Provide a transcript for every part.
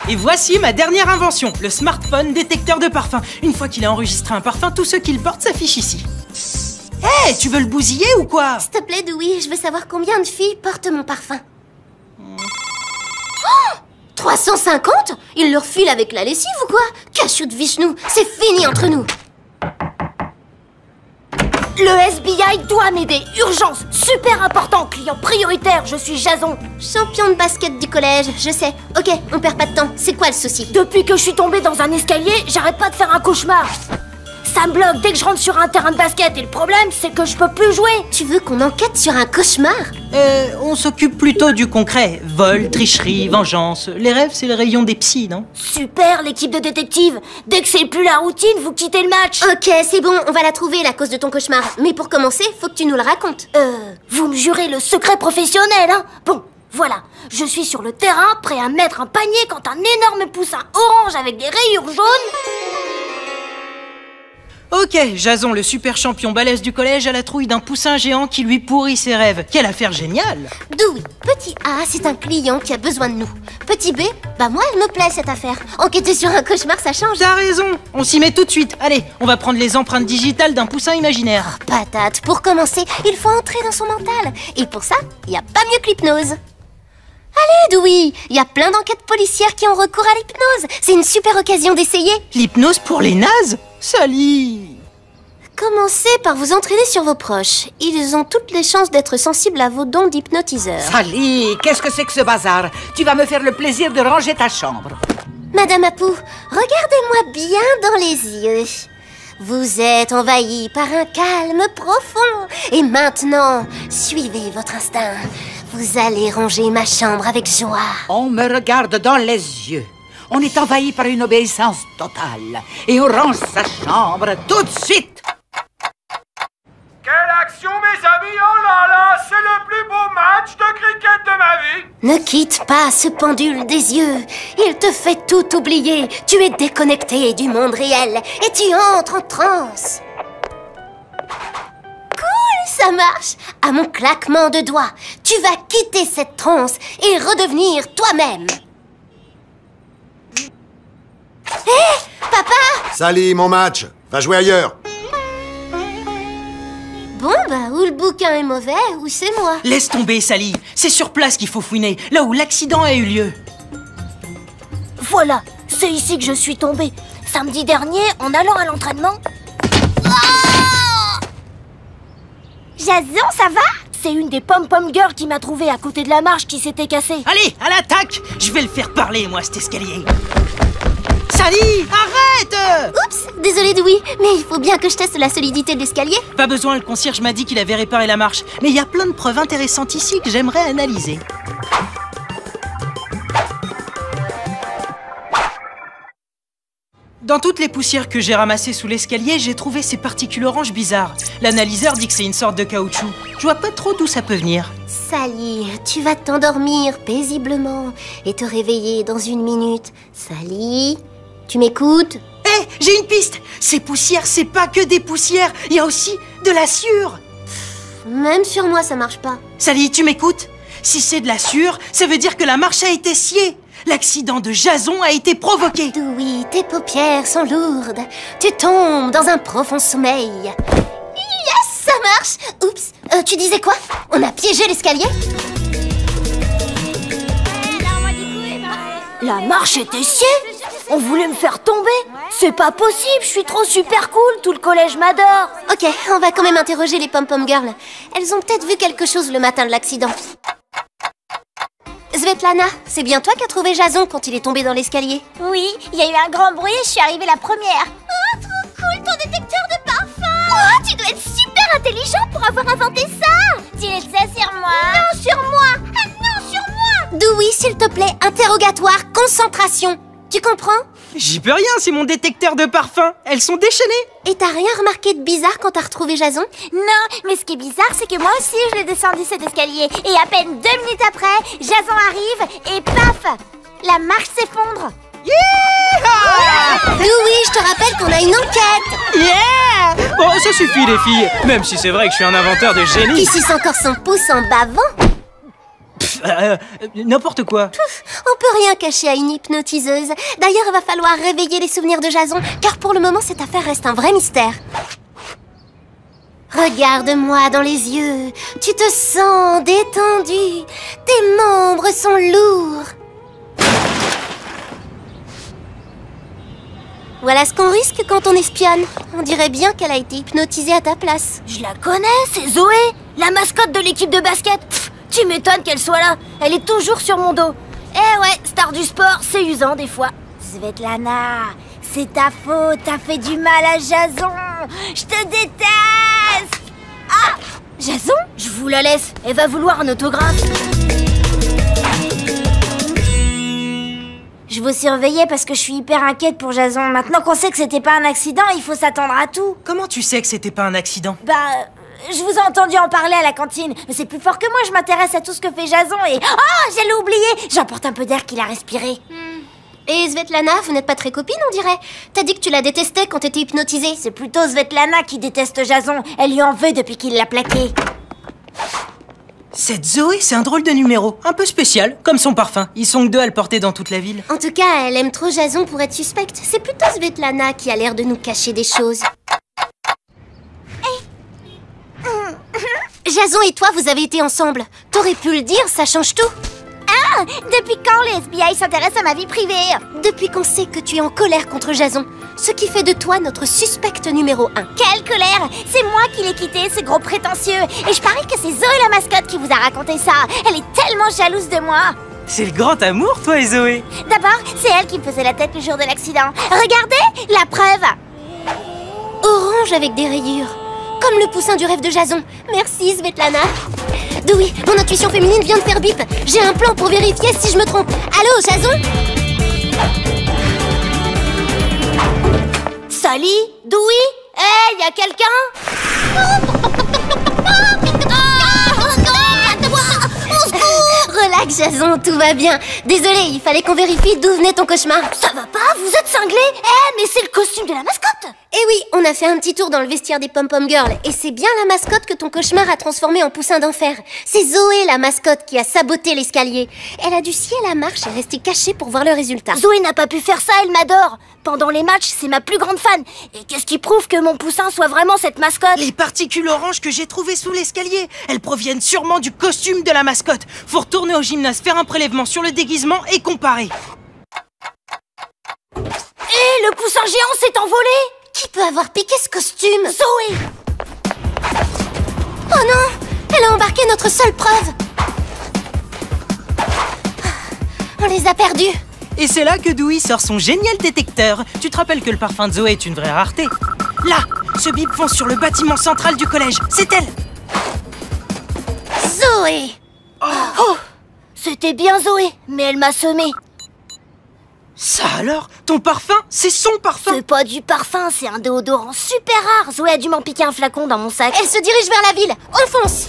Et voici ma dernière invention, le smartphone détecteur de parfum. Une fois qu'il a enregistré un parfum, tous ceux qu'il porte s'affichent ici. Hé, tu veux le bousiller ou quoi? S'il te plaît, Dewey, je veux savoir combien de filles portent mon parfum. 350? Il leur file avec la lessive ou quoi? Cachou de Vishnu, c'est fini entre nous. Le FBI doit m'aider, urgence, super important, client prioritaire, je suis Jason. Champion de basket du collège, je sais. Ok, on perd pas de temps, c'est quoi le souci? Depuis que je suis tombée dans un escalier, j'arrête pas de faire un cauchemar. Ça me bloque dès que je rentre sur un terrain de basket et le problème, c'est que je peux plus jouer. Tu veux qu'on enquête sur un cauchemar? On s'occupe plutôt du concret. Vol, tricherie, vengeance. Les rêves, c'est le rayon des psys, non? Super, l'équipe de détectives. Dès que c'est plus la routine, vous quittez le match. Ok, c'est bon, on va la trouver, la cause de ton cauchemar. Mais pour commencer, faut que tu nous le racontes. Vous me jurez le secret professionnel, hein? Bon, voilà. Je suis sur le terrain, prêt à mettre un panier quand un énorme poussin orange avec des rayures jaunes... Ok, Jason, le super champion balèze du collège, a la trouille d'un poussin géant qui lui pourrit ses rêves. Quelle affaire géniale! Dewey, petit A, c'est un client qui a besoin de nous. Petit B, bah moi, elle me plaît cette affaire. Enquêter sur un cauchemar, ça change. T'as raison, on s'y met tout de suite. Allez, on va prendre les empreintes digitales d'un poussin imaginaire. Patate, pour commencer, il faut entrer dans son mental. Et pour ça, il n'y a pas mieux que l'hypnose. Allez, Dewey, il y a plein d'enquêtes policières qui ont recours à l'hypnose. C'est une super occasion d'essayer. L'hypnose pour les nazes? Sally! Commencez par vous entraîner sur vos proches. Ils ont toutes les chances d'être sensibles à vos dons d'hypnotiseur. Sally, qu'est-ce que c'est que ce bazar? Tu vas me faire le plaisir de ranger ta chambre. Madame Apu, regardez-moi bien dans les yeux. Vous êtes envahi par un calme profond. Et maintenant, suivez votre instinct. Vous allez ranger ma chambre avec joie. On me regarde dans les yeux. On est envahi par une obéissance totale. Et on range sa chambre tout de suite. Quelle action, mes amis! Oh là là, c'est le plus beau match de cricket de ma vie! Ne quitte pas ce pendule des yeux. Il te fait tout oublier. Tu es déconnecté du monde réel et tu entres en transe. Cool, ça marche. À mon claquement de doigts, tu vas quitter cette transe et redevenir toi-même. Hé, papa! Sally, mon match. Va jouer ailleurs. Bon, bah, ou le bouquin est mauvais, ou c'est moi. Laisse tomber, Sally. C'est sur place qu'il faut fouiner, là où l'accident a eu lieu. Voilà, c'est ici que je suis tombée. Samedi dernier, en allant à l'entraînement... Jason, ça va? C'est une des pom-pom girls qui m'a trouvée à côté de la marche qui s'était cassée. Allez, à l'attaque! Je vais le faire parler, moi, cet escalier. Sally, arrête! Oups, désolé Dewey, mais il faut bien que je teste la solidité de l'escalier. Pas besoin, le concierge m'a dit qu'il avait réparé la marche. Mais il y a plein de preuves intéressantes ici que j'aimerais analyser. Dans toutes les poussières que j'ai ramassées sous l'escalier, j'ai trouvé ces particules oranges bizarres. L'analyseur dit que c'est une sorte de caoutchouc. Je vois pas trop d'où ça peut venir. Sally, tu vas t'endormir paisiblement et te réveiller dans 1 minute. Sally, tu m'écoutes? Hé, j'ai une piste! Ces poussières, c'est pas que des poussières, il y a aussi de la sueur! Même sur moi, ça marche pas. Sally, tu m'écoutes? Si c'est de la sueur, ça veut dire que la marche a été sciée! L'accident de Jason a été provoqué! Dewey, tes paupières sont lourdes. Tu tombes dans un profond sommeil. Yes, ça marche! Oups, tu disais quoi? On a piégé l'escalier? La marche était sciée. On voulait me faire tomber. C'est pas possible, je suis trop super cool. Tout le collège m'adore. Ok, on va quand même interroger les pom-pom girls. Elles ont peut-être vu quelque chose le matin de l'accident. Svetlana, c'est bien toi qui as trouvé Jason quand il est tombé dans l'escalier? Oui, il y a eu un grand bruit et je suis arrivée la première. Oh, trop cool, ton détecteur de parfum. Oh, tu dois être super intelligent pour avoir inventé ça. Tu es ça sur moi? Non, sur moi. Ah non, sur moi. Dewey, s'il te plaît, interrogatoire, concentration. Tu comprends? J'y peux rien, c'est mon détecteur de parfum. Elles sont déchaînées. Et t'as rien remarqué de bizarre quand t'as retrouvé Jason? Non, mais ce qui est bizarre, c'est que moi aussi je l'ai descendu cet escalier. Et à peine 2 minutes après, Jason arrive et paf, la marche s'effondre. Yeah! Dewey, je te rappelle qu'on a une enquête. Yeah! Bon, ça suffit les filles. Même si c'est vrai que je suis un inventeur de génie. Qui suce encore son pouce en bavant? N'importe quoi. On peut rien cacher à une hypnotiseuse. D'ailleurs, il va falloir réveiller les souvenirs de Jason, car pour le moment, cette affaire reste un vrai mystère. Regarde-moi dans les yeux. Tu te sens détendu. Tes membres sont lourds. Voilà ce qu'on risque quand on espionne. On dirait bien qu'elle a été hypnotisée à ta place. Je la connais, c'est Zoé, la mascotte de l'équipe de basket. Pff, tu m'étonnes qu'elle soit là. Elle est toujours sur mon dos. Eh ouais, star du sport, c'est usant des fois. Svetlana, c'est ta faute, t'as fait du mal à Jason. Je te déteste. Ah, Jason, je vous la laisse. Elle va vouloir un autographe. Je vous surveillais parce que je suis hyper inquiète pour Jason. Maintenant qu'on sait que c'était pas un accident, il faut s'attendre à tout. Comment tu sais que c'était pas un accident? Je vous ai entendu en parler à la cantine. Mais c'est plus fort que moi, je m'intéresse à tout ce que fait Jason et... Oh, j'allais oublier. J'emporte un peu d'air qu'il a respiré. Et Svetlana, vous n'êtes pas très copines, on dirait. T'as dit que tu la détestais quand t'étais hypnotisée. C'est plutôt Svetlana qui déteste Jason. Elle lui en veut depuis qu'il l'a plaqué. Cette Zoé, c'est un drôle de numéro. Un peu spécial, comme son parfum. Ils sont que deux à le porter dans toute la ville. En tout cas, elle aime trop Jason pour être suspecte. C'est plutôt Svetlana qui a l'air de nous cacher des choses. Jason et toi, vous avez été ensemble. T'aurais pu le dire, ça change tout. Ah, depuis quand les FBI s'intéressent à ma vie privée? Depuis qu'on sait que tu es en colère contre Jason. Ce qui fait de toi notre suspecte numéro 1. Quelle colère! C'est moi qui l'ai quitté, ce gros prétentieux. Et je parie que c'est Zoé la mascotte qui vous a raconté ça. Elle est tellement jalouse de moi. C'est le grand amour, toi et Zoé. D'abord, c'est elle qui me faisait la tête le jour de l'accident. Regardez, la preuve. Orange avec des rayures. Comme le poussin du rêve de Jason. Merci, Svetlana. Dewey, mon intuition féminine vient de faire bip. J'ai un plan pour vérifier si je me trompe. Allô, Jason? Sally? Dewey? Hé, y a quelqu'un? Relax, Jason, tout va bien. Désolé, il fallait qu'on vérifie d'où venait ton cauchemar. Ça va pas? Vous êtes cinglé? Eh, mais c'est le costume de la mascotte! Eh oui, on a fait un petit tour dans le vestiaire des Pom-Pom Girls. Et c'est bien la mascotte que ton cauchemar a transformée en poussin d'enfer. C'est Zoé, la mascotte, qui a saboté l'escalier. Elle a dû scier la marche et rester cachée pour voir le résultat. Zoé n'a pas pu faire ça, elle m'adore. Pendant les matchs, c'est ma plus grande fan. Et qu'est-ce qui prouve que mon poussin soit vraiment cette mascotte? Les particules oranges que j'ai trouvées sous l'escalier, elles proviennent sûrement du costume de la mascotte. Faut retourner au gymnase, faire un prélèvement sur le déguisement et comparer. Hé, le poussin géant s'est envolé! Qui peut avoir piqué ce costume? Zoé! Oh non! Elle a embarqué notre seule preuve! On les a perdus! Et c'est là que Dewey sort son génial détecteur. Tu te rappelles que le parfum de Zoé est une vraie rareté? Là, ce bip fonce sur le bâtiment central du collège. C'est elle! Zoé! Oh! C'était bien Zoé, mais elle m'a semé. Ça alors? Ton parfum? C'est son parfum? C'est pas du parfum, c'est un déodorant super rare. Zoé a dû m'en piquer un flacon dans mon sac. Elle se dirige vers la ville. On fonce!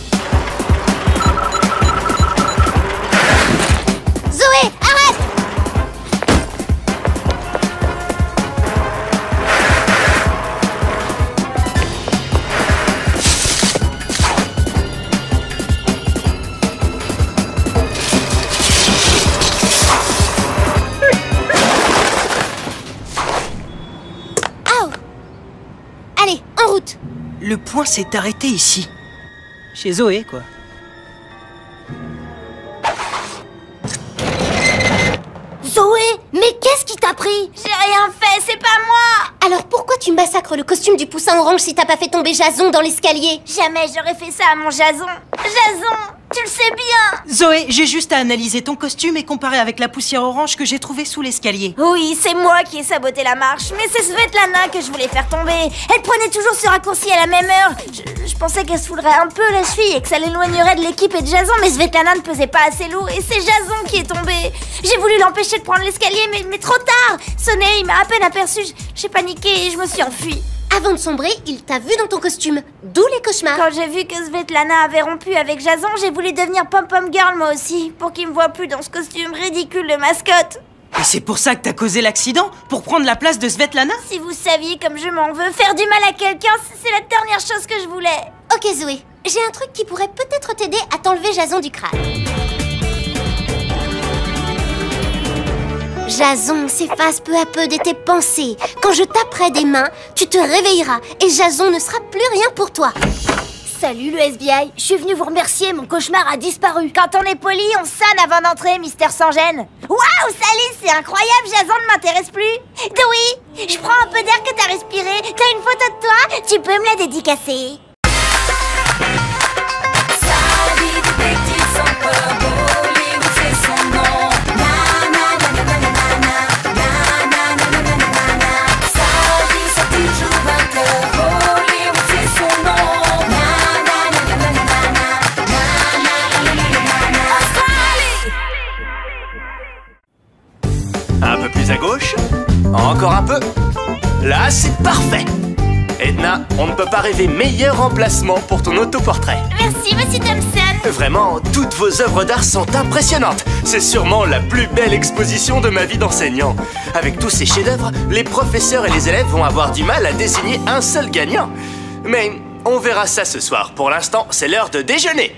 Zoé, arrête! Allez, en route! Le point s'est arrêté ici. Chez Zoé, quoi. Zoé, mais qu'est-ce qui t'a pris? J'ai rien fait, c'est pas moi! Alors pourquoi tu massacres le costume du poussin orange si t'as pas fait tomber Jason dans l'escalier? Jamais j'aurais fait ça à mon Jason. Jason, tu le sais bien! Zoé, j'ai juste à analyser ton costume et comparer avec la poussière orange que j'ai trouvée sous l'escalier. Oui, c'est moi qui ai saboté la marche, mais c'est Svetlana que je voulais faire tomber. Elle prenait toujours ce raccourci à la même heure. Je pensais qu'elle se foulerait un peu la cheville et que ça l'éloignerait de l'équipe et de Jason, mais Svetlana ne pesait pas assez lourd et c'est Jason qui est tombé. J'ai voulu l'empêcher de prendre l'escalier, mais trop tard. Sonné, il m'a à peine aperçu. J'ai paniqué et je me suis enfuie. Avant de sombrer, il t'a vu dans ton costume. D'où les cauchemars. Quand j'ai vu que Svetlana avait rompu avec Jason, j'ai voulu devenir Pom-Pom Girl moi aussi, pour qu'il me voie plus dans ce costume ridicule de mascotte. Et c'est pour ça que t'as causé l'accident? Pour prendre la place de Svetlana? Si vous saviez comme je m'en veux, faire du mal à quelqu'un, c'est la dernière chose que je voulais. Ok Zoé, j'ai un truc qui pourrait peut-être t'aider à t'enlever Jason du crâne. Jason s'efface peu à peu de tes pensées. Quand je taperai des mains, tu te réveilleras et Jason ne sera plus rien pour toi. Salut le FBI, je suis venu vous remercier, mon cauchemar a disparu. Quand on est poli, on sonne avant d'entrer, Mystère sans gêne. Waouh, Sally, c'est incroyable, Jason ne m'intéresse plus. Dewey, je prends un peu d'air que t'as respiré. T'as une photo de toi? Tu peux me la dédicacer? Un peu plus à gauche. Encore un peu. Là, c'est parfait. Edna, on ne peut pas rêver meilleur emplacement pour ton autoportrait. Merci, monsieur Thompson. Vraiment, toutes vos œuvres d'art sont impressionnantes. C'est sûrement la plus belle exposition de ma vie d'enseignant. Avec tous ces chefs-d'œuvre, les professeurs et les élèves vont avoir du mal à désigner un seul gagnant. Mais on verra ça ce soir. Pour l'instant, c'est l'heure de déjeuner.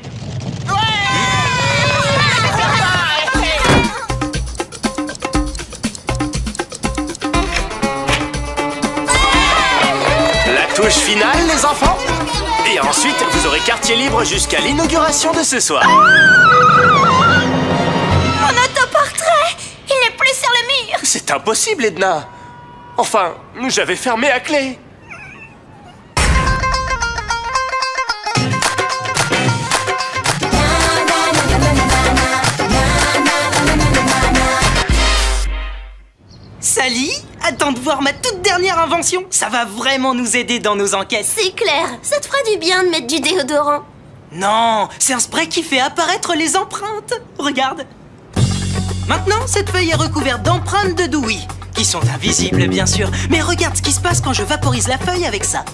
Touche finale, les enfants. Et ensuite, vous aurez quartier libre jusqu'à l'inauguration de ce soir. Mon autoportrait, il n'est plus sur le mur. C'est impossible, Edna. Enfin, j'avais fermé à clé. Sally, attends de voir ma toute dernière invention. Ça va vraiment nous aider dans nos enquêtes. C'est clair, ça te fera du bien de mettre du déodorant. Non, c'est un spray qui fait apparaître les empreintes. Regarde. Maintenant, cette feuille est recouverte d'empreintes de Dewey, qui sont invisibles bien sûr. Mais regarde ce qui se passe quand je vaporise la feuille avec ça.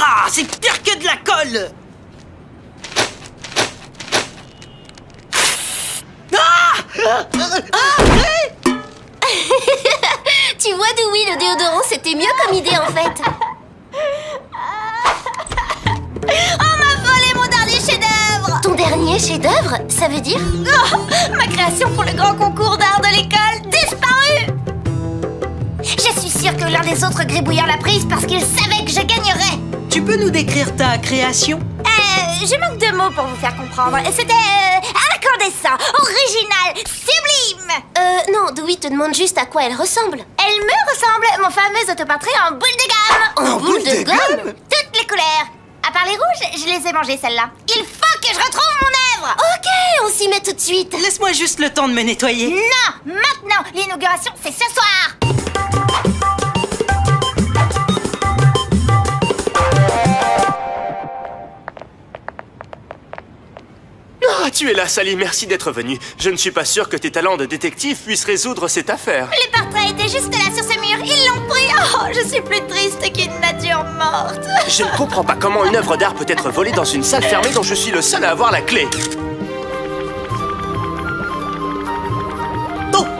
Ah, c'est pire que de la colle. Tu vois, Dewey, le déodorant, c'était mieux comme idée en fait. On m'a volé mon dernier chef-d'œuvre. Ton dernier chef-d'œuvre, ça veut dire? Oh, ma création pour le grand concours d'art de l'école disparue. Je suis sûre que l'un des autres gribouillards l'a prise parce qu'il savait que je gagnerais. Tu peux nous décrire ta création? Je manque de mots pour vous faire comprendre. C'était incandescent, original, sublime. Non, Dewey te demande juste à quoi elle ressemble. Elle me ressemble, mon fameux autoportrait en boule de gamme. En boule de gomme? Toutes les couleurs. À part les rouges, je les ai mangées celles-là. Il faut que je retrouve mon œuvre. Ok, on s'y met tout de suite. Laisse-moi juste le temps de me nettoyer. Non, maintenant. L'inauguration, c'est ce soir. Ah, tu es là, Sally, merci d'être venue. Je ne suis pas sûr que tes talents de détective puissent résoudre cette affaire. Les portraits étaient juste là sur ce mur, ils l'ont pris. Oh, je suis plus triste qu'une nature morte. Je ne comprends pas comment une œuvre d'art peut être volée dans une salle fermée dont je suis le seul à avoir la clé.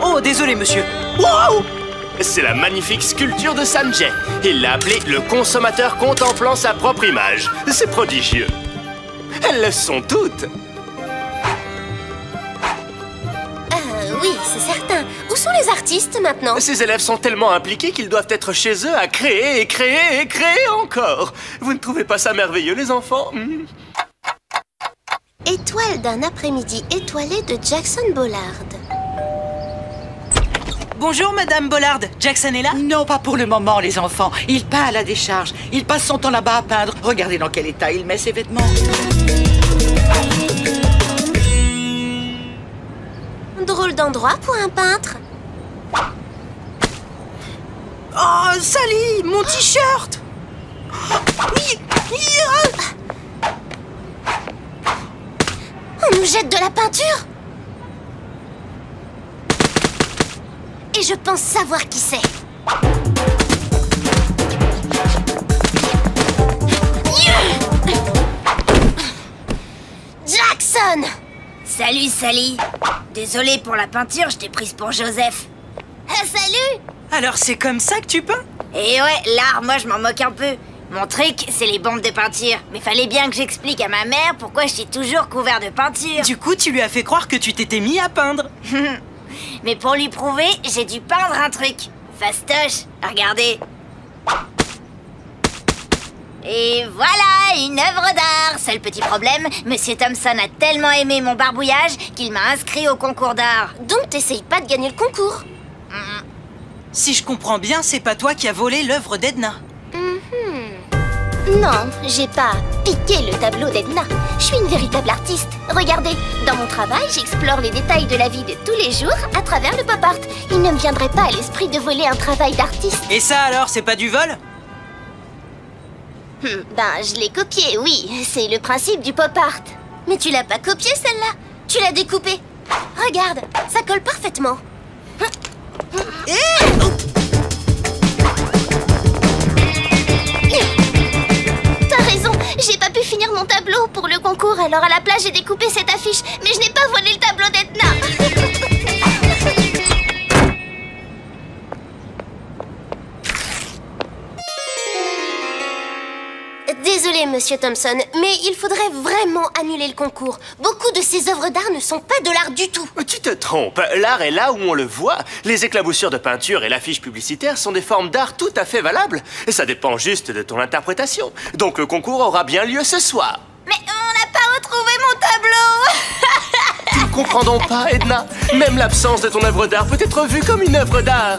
Oh, désolé, monsieur. Wow! C'est la magnifique sculpture de Sanjay. Il l'a appelée le consommateur contemplant sa propre image. C'est prodigieux. Elles le sont toutes. Oui, c'est certain. Où sont les artistes maintenant? Ces élèves sont tellement impliqués qu'ils doivent être chez eux à créer et créer et créer encore. Vous ne trouvez pas ça merveilleux, les enfants? Étoile d'un après-midi étoilé de Jackson Bollard. Bonjour, Madame Bollard. Jackson est là? Non, pas pour le moment, les enfants. Il peint à la décharge. Il passe son temps là-bas à peindre. Regardez dans quel état il met ses vêtements. Drôle d'endroit pour un peintre. Oh, Sally, mon t-shirt. On nous jette de la peinture. Et je pense savoir qui c'est. Jackson! Salut, Sally. Désolée pour la peinture, je t'ai prise pour Joseph. Salut! Alors c'est comme ça que tu peins? Et ouais, l'art, moi je m'en moque un peu. Mon truc, c'est les bombes de peinture. Mais fallait bien que j'explique à ma mère pourquoi je suis toujours couvert de peinture. Du coup, tu lui as fait croire que tu t'étais mis à peindre. Mais pour lui prouver, j'ai dû peindre un truc. Fastoche, regardez. Et voilà, une œuvre d'art. Seul petit problème, Monsieur Thompson a tellement aimé mon barbouillage qu'il m'a inscrit au concours d'art. Donc t'essayes pas de gagner le concours? Si je comprends bien, c'est pas toi qui as volé l'œuvre d'Edna. Non, j'ai pas piqué le tableau d'Edna. Je suis une véritable artiste. Regardez, dans mon travail, j'explore les détails de la vie de tous les jours à travers le pop art. Il ne me viendrait pas à l'esprit de voler un travail d'artiste. Et ça alors, c'est pas du vol? Ben, je l'ai copié, oui. C'est le principe du pop art. Mais tu l'as pas copié celle-là. Tu l'as découpée. Regarde, ça colle parfaitement. T'as raison, j'ai pas pu finir mon tableau pour le concours, alors à la place j'ai découpé cette affiche. Mais je n'ai pas volé le tableau d'Edna. Désolé, Monsieur Thompson, mais il faudrait vraiment annuler le concours. Beaucoup de ces œuvres d'art ne sont pas de l'art du tout. Tu te trompes, l'art est là où on le voit. Les éclaboussures de peinture et l'affiche publicitaire sont des formes d'art tout à fait valables. Ça dépend juste de ton interprétation. Donc le concours aura bien lieu ce soir. Mais on n'a pas retrouvé mon tableau. Tu ne comprends donc pas, Edna? Même l'absence de ton œuvre d'art peut être vue comme une œuvre d'art.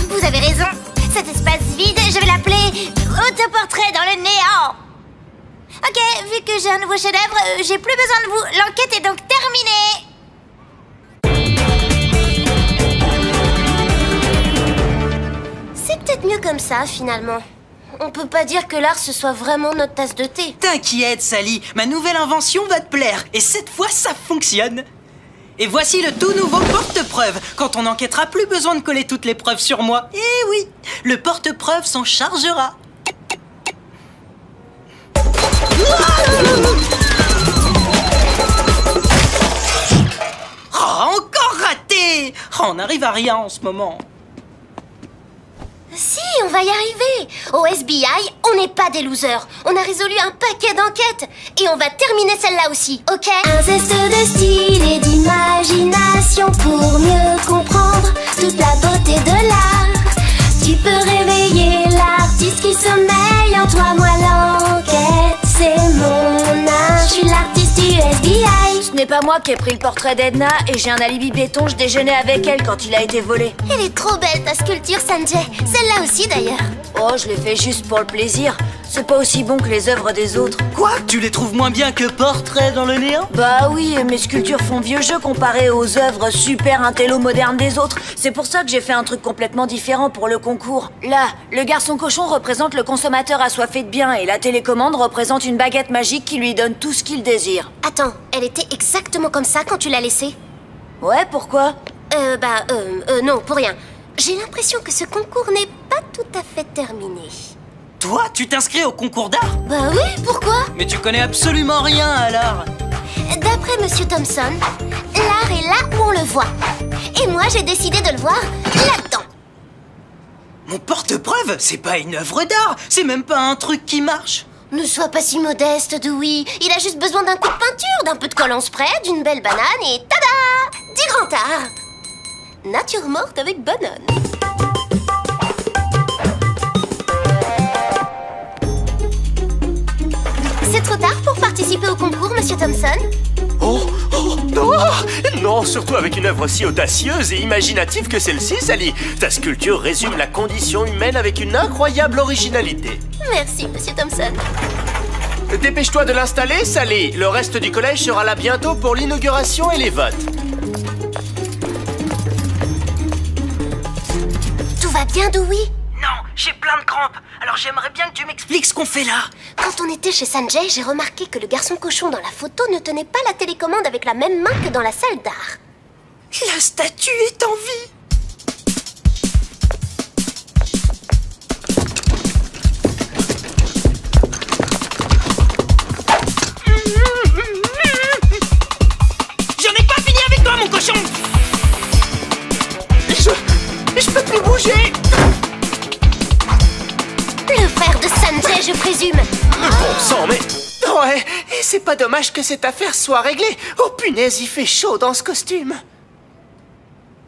Vous avez raison. Cet espace vide, je vais l'appeler autoportrait dans le néant. Ok, vu que j'ai un nouveau chef-d'œuvre, j'ai plus besoin de vous. L'enquête est donc terminée. C'est peut-être mieux comme ça, finalement. On peut pas dire que l'art ce soit vraiment notre tasse de thé. T'inquiète, Sally, ma nouvelle invention va te plaire. Et cette fois, ça fonctionne. Et voici le tout nouveau porte-preuve. Quand on n'enquêtera, plus besoin de coller toutes les preuves sur moi. Eh oui, le porte-preuve s'en chargera. Oh, encore raté! Oh, on n'arrive à rien en ce moment. Si, on va y arriver. Au FBI, on n'est pas des losers. On a résolu un paquet d'enquêtes. Et on va terminer celle-là aussi, ok? Un zeste de style et d'imagination pour mieux comprendre toute la beauté de l'art. Tu peux réveiller l'artiste qui sommeille en toi. Moi, l'enquête, c'est mon art. Je suis l'artiste du FBI. Ce n'est pas moi qui ai pris le portrait d'Edna et j'ai un alibi béton, je déjeunais avec elle quand il a été volé. Elle est trop belle ta sculpture, Sanjay. Celle-là aussi d'ailleurs. Oh, je l'ai fait juste pour le plaisir. C'est pas aussi bon que les œuvres des autres. Quoi? Tu les trouves moins bien que Portrait dans le néant? Bah oui, mes sculptures font vieux jeu comparées aux œuvres super intello modernes des autres. C'est pour ça que j'ai fait un truc complètement différent pour le concours. Là, le garçon cochon représente le consommateur assoiffé de bien et la télécommande représente une baguette magique qui lui donne tout ce qu'il désire. Attends, elle était exactement comme ça quand tu l'as laissée? Ouais, pourquoi? Non, pour rien. J'ai l'impression que ce concours n'est pas tout à fait terminé. Toi, tu t'inscris au concours d'art? Bah oui, pourquoi? Mais tu connais absolument rien à l'art. D'après Monsieur Thompson, l'art est là où on le voit. Et moi, j'ai décidé de le voir là-dedans. Mon porte-preuve, c'est pas une œuvre d'art. C'est même pas un truc qui marche. Ne sois pas si modeste, Dewey. Il a juste besoin d'un coup de peinture, d'un peu de colle en spray, d'une belle banane et tada! Du grand art. Nature morte avec banane. C'est trop tard pour participer au concours, Monsieur Thompson? Oh, non! Non, surtout avec une œuvre si audacieuse et imaginative que celle-ci, Sally. Ta sculpture résume la condition humaine avec une incroyable originalité. Merci, Monsieur Thompson. Dépêche-toi de l'installer, Sally. Le reste du collège sera là bientôt pour l'inauguration et les votes. Tout va bien, Dewey? Non, j'ai plein de crampes. Alors j'aimerais bien que tu m'expliques ce qu'on fait là. Quand on était chez Sanjay, j'ai remarqué que le garçon cochon dans la photo ne tenait pas la télécommande avec la même main que dans la salle d'art. La statue est en vie. J'en ai pas fini avec toi, mon cochon. Je peux plus bouger. Le frère de Sanjay Sanjay, je présume. Bon sang, mais... Ouais, et c'est pas dommage que cette affaire soit réglée. Oh punaise, il fait chaud dans ce costume.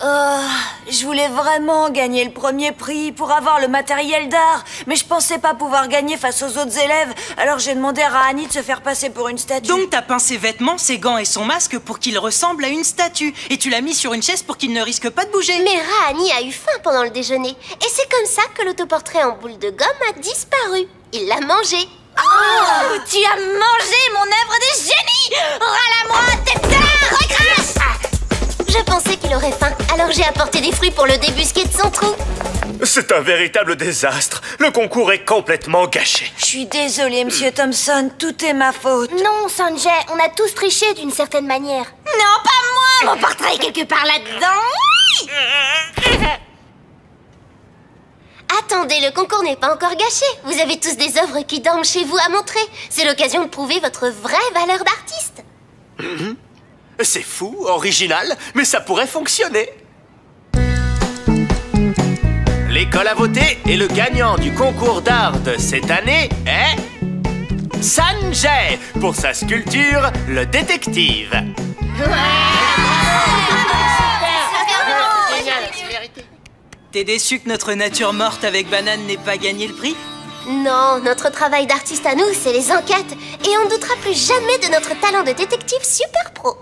Je voulais vraiment gagner le premier prix pour avoir le matériel d'art, mais je pensais pas pouvoir gagner face aux autres élèves, alors j'ai demandé à Rahani de se faire passer pour une statue. Donc t'as peint ses vêtements, ses gants et son masque pour qu'il ressemble à une statue. Et tu l'as mis sur une chaise pour qu'il ne risque pas de bouger. Mais Rahani a eu faim pendant le déjeuner. Et c'est comme ça que l'autoportrait en boule de gomme a disparu. Il l'a mangé. Oh, tu as mangé mon œuvre de génie! Râle-à-moi, Tecteur! Recrache! Je pensais qu'il aurait faim, alors j'ai apporté des fruits pour le débusquer de son trou. C'est un véritable désastre. Le concours est complètement gâché. Je suis désolée, Monsieur Thompson, tout est ma faute. Non, Sanjay, on a tous triché d'une certaine manière. Non, pas moi! Mon portrait est quelque part là-dedans. Attendez, le concours n'est pas encore gâché. Vous avez tous des œuvres qui dorment chez vous à montrer. C'est l'occasion de prouver votre vraie valeur d'artiste. C'est fou, original, mais ça pourrait fonctionner. L'école a voté et le gagnant du concours d'art de cette année est... Sanjay, pour sa sculpture, le détective. T'es déçu que notre nature morte avec banane n'ait pas gagné le prix? Non, notre travail d'artiste à nous, c'est les enquêtes. Et on ne doutera plus jamais de notre talent de détective super pro.